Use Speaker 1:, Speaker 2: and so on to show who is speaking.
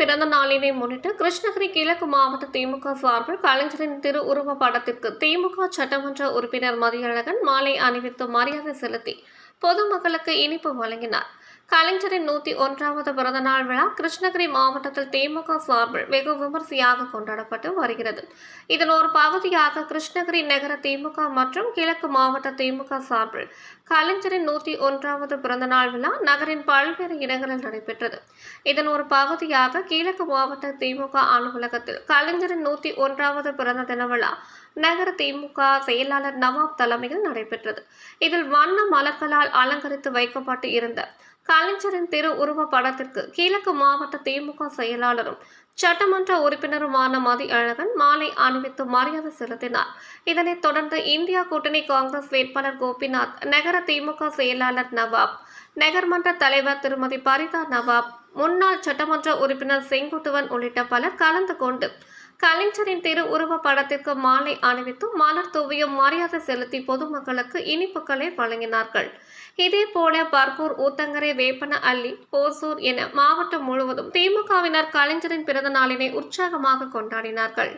Speaker 1: பிறந்த நாளினை முன்னிட்டு கிருஷ்ணகிரி கிழக்கு மாவட்ட திமுக சார்பில் கலைஞரின் திரு உருவ படத்திற்கு திமுக சட்டமன்ற உறுப்பினர் மதியழகன் மாலை அணிவித்து மரியாதை செலுத்தி பொதுமக்களுக்கு இனிப்பு வழங்கினார். கலைஞரின் 101வது பிறந்தநாள் விழா கிருஷ்ணகிரி மாவட்டத்தில் திமுக சார்பில் வெகு விமரிசையாக கொண்டாடப்பட்டு வருகிறது. இதன் ஒரு பகுதியாக கிருஷ்ணகிரி நகர திமுக மற்றும் கிழக்கு மாவட்ட திமுக சார்பில் கலைஞரின் 101வது பிறந்தநாள் விழா நகரின் பல்வேறு இடங்களில் நடைபெற்றது. இதன் ஒரு பகுதியாக கிழக்கு மாவட்ட திமுக அலுவலகத்தில் கலைஞரின் 101வது பிறந்த தின விழா நகர திமுக செயலாளர் நவாப் தலைமையில் நடைபெற்றது. இதில் வண்ண மலர்களால் அலங்கரித்து வைக்கப்பட்டு இருந்த கலைஞரின் திரு உருவ படத்திற்கு கிழக்கு மாவட்ட திமுக செயலாளரும் சட்டமன்ற உறுப்பினருமான மதியழகன் மாலை அணிவித்து மரியாதை செலுத்தினார். இதனைத் தொடர்ந்து இந்தியா கூட்டணி காங்கிரஸ் வேட்பாளர் கோபிநாத், நகர திமுக செயலாளர் நவாப், நகர்மன்ற தலைவர் திருமதி பரிதா நவாப், முன்னாள் சட்டமன்ற உறுப்பினர் செங்குட்டுவன் உள்ளிட்ட பலர் கலந்து கொண்டு கலைஞரின் திரு உருவ படத்திற்கு மாலை அணிவித்து மலர் தூவியும் மரியாதை செலுத்தி பொதுமக்களுக்கு இனிப்புகளை வழங்கினார்கள். இதேபோல பர்கூர், ஊத்தங்கரை, வேப்பன அள்ளி, ஓசூர் என மாவட்டம் முழுவதும் திமுகவினர் கலைஞரின் பிறந்த நாளினை உற்சாகமாக கொண்டாடினார்கள்.